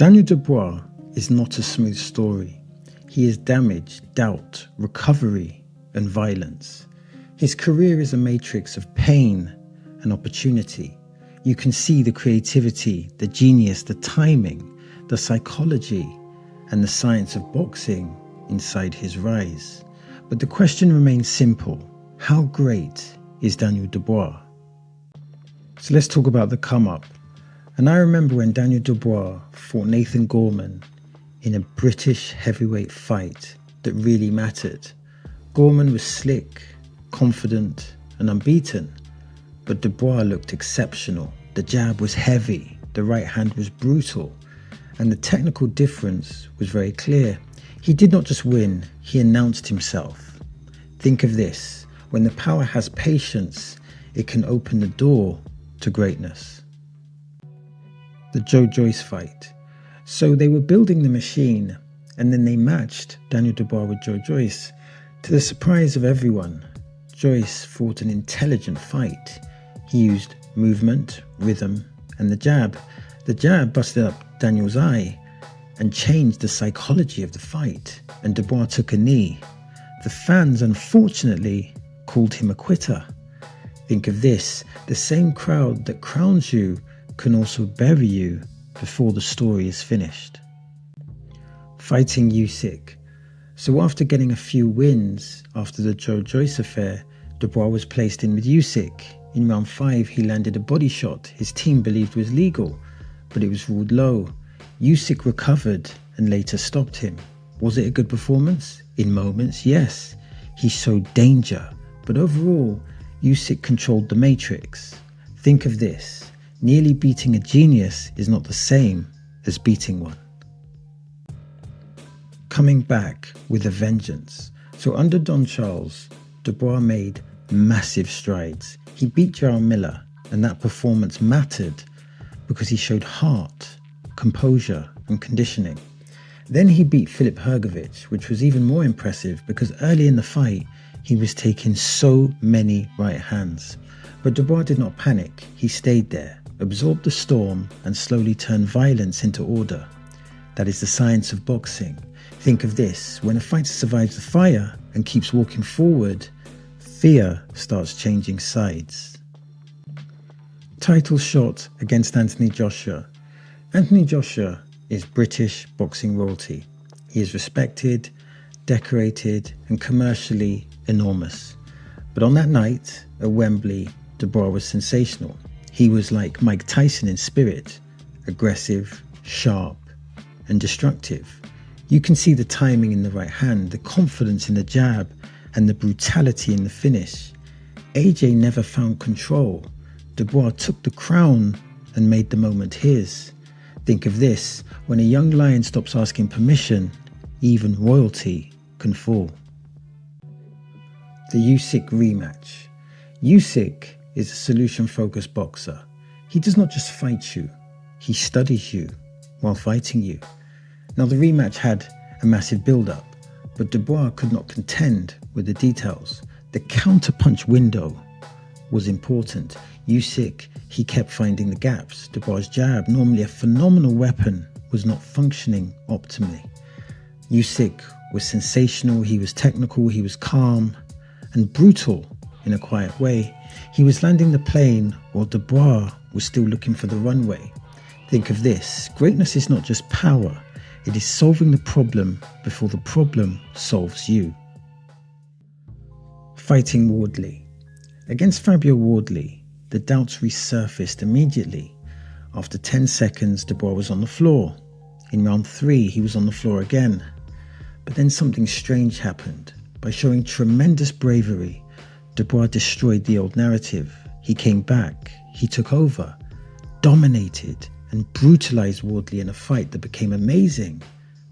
Daniel Dubois is not a smooth story. He is damage, doubt, recovery, and violence. His career is a matrix of pain and opportunity. You can see the creativity, the genius, the timing, the psychology, and the science of boxing inside his rise. But the question remains simple. How great is Daniel Dubois? So let's talk about the come-up. And I remember when Daniel Dubois fought Nathan Gorman in a British heavyweight fight that really mattered. Gorman was slick, confident, and unbeaten. But Dubois looked exceptional. The jab was heavy, the right hand was brutal, and the technical difference was very clear. He did not just win, he announced himself. Think of this, when the power has patience, it can open the door to greatness. The Joe Joyce fight. So they were building the machine, and then they matched Daniel Dubois with Joe Joyce. To the surprise of everyone, Joyce fought an intelligent fight. He used movement, rhythm, and the jab. The jab busted up Daniel's eye and changed the psychology of the fight, and Dubois took a knee. The fans, unfortunately, called him a quitter. Think of this, the same crowd that crowns you can also bury you before the story is finished. Fighting Usyk. So after getting a few wins after the Joe Joyce affair, Dubois was placed in with Usyk. In round 5, he landed a body shot his team believed was legal, but it was ruled low. Usyk recovered and later stopped him. Was it a good performance? In moments, yes. He showed danger, but overall, Usyk controlled the matrix. Think of this. Nearly beating a genius is not the same as beating one. Coming back with a vengeance. So under Don Charles, Dubois made massive strides. He beat Jarrell Miller, and that performance mattered because he showed heart, composure, and conditioning. Then he beat Filip Hrgović, which was even more impressive because early in the fight, he was taking so many right hands. But Dubois did not panic. He stayed there, absorbed the storm, and slowly turned violence into order. That is the science of boxing. Think of this, when a fighter survives the fire and keeps walking forward, fear starts changing sides. Title shot against Anthony Joshua. Anthony Joshua is British boxing royalty. He is respected, decorated, and commercially enormous. But on that night at Wembley, Dubois was sensational. He was like Mike Tyson in spirit, aggressive, sharp, and destructive. You can see the timing in the right hand, the confidence in the jab, and the brutality in the finish. AJ never found control. Dubois took the crown and made the moment his. Think of this, when a young lion stops asking permission, even royalty can fall. The Usyk rematch. Usyk is a solution-focused boxer. He does not just fight you, he studies you while fighting you. Now the rematch had a massive build-up, but Dubois could not contend with the details. The counter-punch window was important. Usyk, he kept finding the gaps. Dubois' jab, normally a phenomenal weapon, was not functioning optimally. Usyk was sensational, he was technical, he was calm and brutal in a quiet way. He was landing the plane while Dubois was still looking for the runway. Think of this, greatness is not just power, it is solving the problem before the problem solves you. Fighting Wardley. Against Fabio Wardley, the doubts resurfaced immediately. After 10 seconds, Dubois was on the floor. In round 3, he was on the floor again. But then something strange happened. By showing tremendous bravery, Dubois destroyed the old narrative. He came back, he took over, dominated, and brutalized Wardley in a fight that became amazing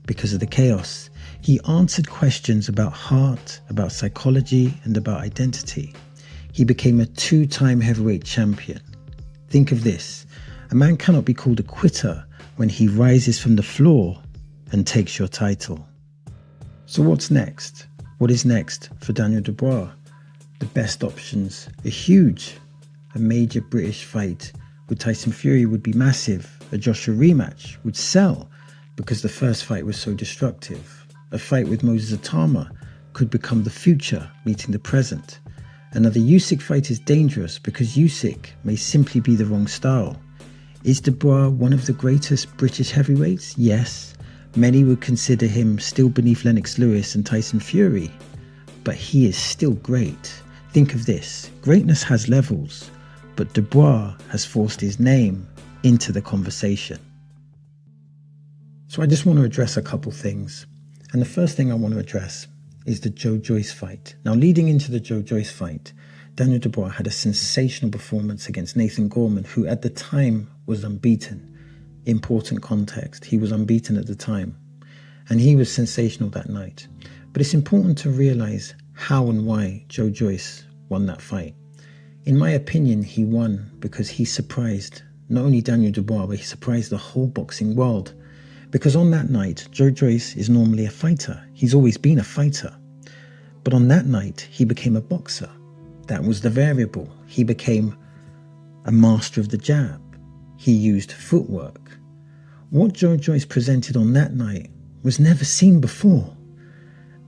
because of the chaos. He answered questions about heart, about psychology, and about identity. He became a 2-time heavyweight champion. Think of this, a man cannot be called a quitter when he rises from the floor and takes your title. So what's next? What is next for Daniel Dubois? The best options are huge. A major British fight with Tyson Fury would be massive. A Joshua rematch would sell. because the first fight was so destructive. A fight with Moses Atama could become the future meeting the present. Another Usyk fight is dangerous because Usyk may simply be the wrong style. Is Dubois one of the greatest British heavyweights? Yes. Many would consider him still beneath Lennox Lewis and Tyson Fury. But he is still great. Think of this. Greatness has levels, but Dubois has forced his name into the conversation. So I just want to address a couple things. And the first thing I want to address is the Joe Joyce fight. Now, leading into the Joe Joyce fight, Daniel Dubois had a sensational performance against Nathan Gorman, who at the time was unbeaten. Important context, he was unbeaten at the time. And he was sensational that night. But it's important to realize how and why Joe Joyce won that fight. In my opinion, he won because he surprised not only Daniel Dubois, but he surprised the whole boxing world. Because on that night, Joe Joyce is normally a fighter. He's always been a fighter. But on that night, he became a boxer. That was the variable. He became a master of the jab. He used footwork. What Joe Joyce presented on that night was never seen before.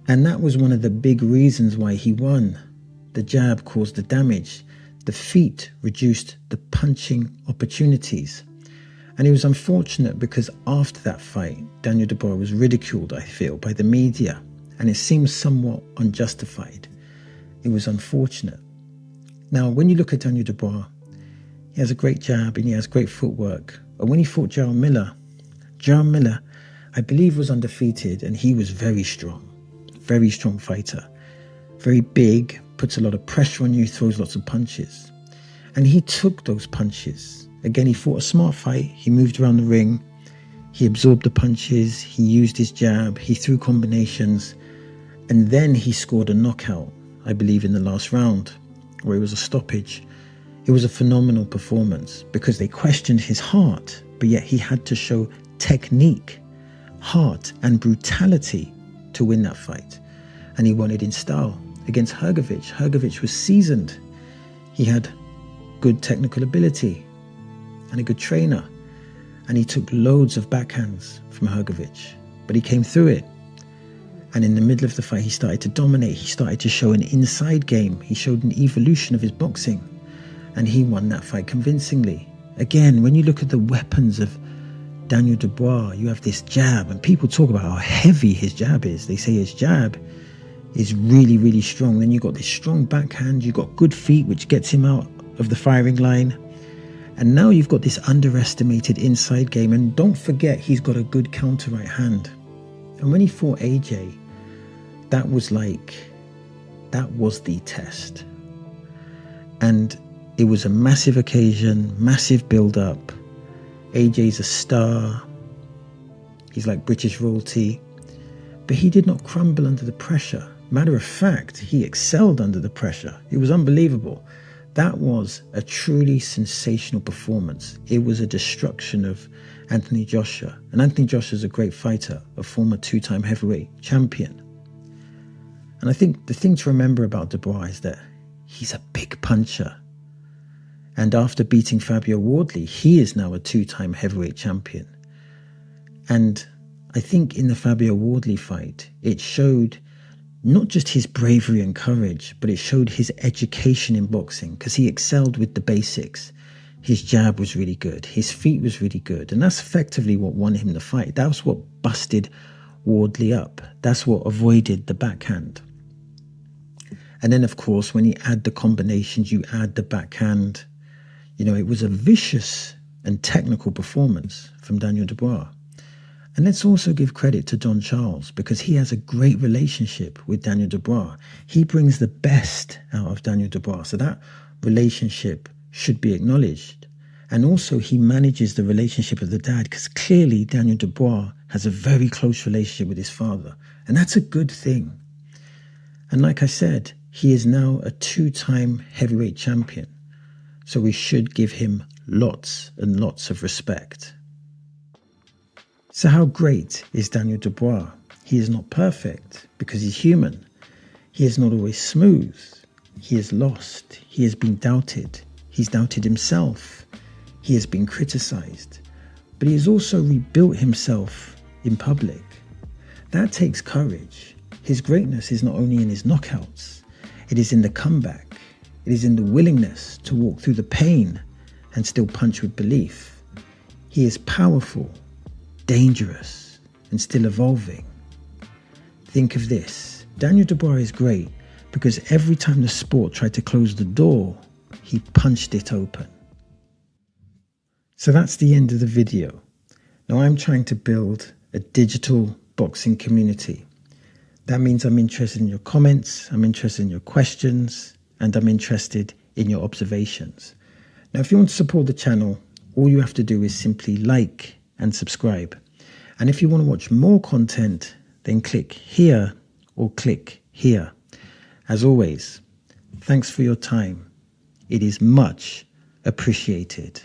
And that was one of the big reasons why he won. The jab caused the damage. The feet reduced the punching opportunities. And it was unfortunate because after that fight, Daniel Dubois was ridiculed, I feel, by the media. And it seems somewhat unjustified. It was unfortunate. Now, when you look at Daniel Dubois, he has a great jab and he has great footwork. And when he fought Jarrell Miller, I believe, was undefeated and he was very strong fighter. Very big, puts a lot of pressure on you, throws lots of punches. And he took those punches. Again, he fought a smart fight. He moved around the ring. He absorbed the punches. He used his jab. He threw combinations. And then he scored a knockout, I believe, in the last round, where it was a stoppage. It was a phenomenal performance because they questioned his heart, but yet he had to show technique, heart, and brutality to win that fight. And he won it in style against Hrgović. Hrgović was seasoned. He had good technical ability and a good trainer. And he took loads of backhands from Hrgović, but he came through it. And in the middle of the fight, he started to dominate. He started to show an inside game. He showed an evolution of his boxing. And he won that fight convincingly. Again, when you look at the weapons of Daniel Dubois, you have this jab. And people talk about how heavy his jab is. They say his jab is really, really strong. Then you've got this strong backhand. You've got good feet, which gets him out of the firing line. And now you've got this underestimated inside game. And don't forget, he's got a good counter right hand. And when he fought AJ, that was the test. And it was a massive occasion, massive build-up. AJ's a star. He's like British royalty. But he did not crumble under the pressure. Matter of fact, he excelled under the pressure. It was unbelievable. That was a truly sensational performance. It was a destruction of Anthony Joshua. And Anthony Joshua is a great fighter, a former two-time heavyweight champion. And I think the thing to remember about Dubois is that he's a big puncher. And after beating Fabio Wardley, he is now a two-time heavyweight champion. And I think in the Fabio Wardley fight, it showed not just his bravery and courage, but it showed his education in boxing because he excelled with the basics. His jab was really good. His feet was really good. And that's effectively what won him the fight. That was what busted Wardley up. That's what avoided the backhand. And then, of course, when you add the combinations, you add the backhand, it was a vicious and technical performance from Daniel Dubois. And let's also give credit to Don Charles because he has a great relationship with Daniel Dubois. He brings the best out of Daniel Dubois. So that relationship should be acknowledged. And also he manages the relationship of the dad because clearly Daniel Dubois has a very close relationship with his father. And that's a good thing. And like I said, he is now a two-time heavyweight champion. So we should give him lots and lots of respect. So how great is Daniel Dubois? He is not perfect because he's human. He is not always smooth. He is lost. He has been doubted. He's doubted himself. He has been criticized. But he has also rebuilt himself in public. That takes courage. His greatness is not only in his knockouts, it is in the comeback. It is in the willingness to walk through the pain and still punch with belief. He is powerful, dangerous, and still evolving. Think of this. Daniel Dubois is great because every time the sport tried to close the door, he punched it open. So that's the end of the video. Now I'm trying to build a digital boxing community. That means I'm interested in your comments, I'm interested in your questions, and I'm interested in your observations. Now, if you want to support the channel, all you have to do is simply like and subscribe. And if you want to watch more content, then click here or click here. As always, thanks for your time. It is much appreciated.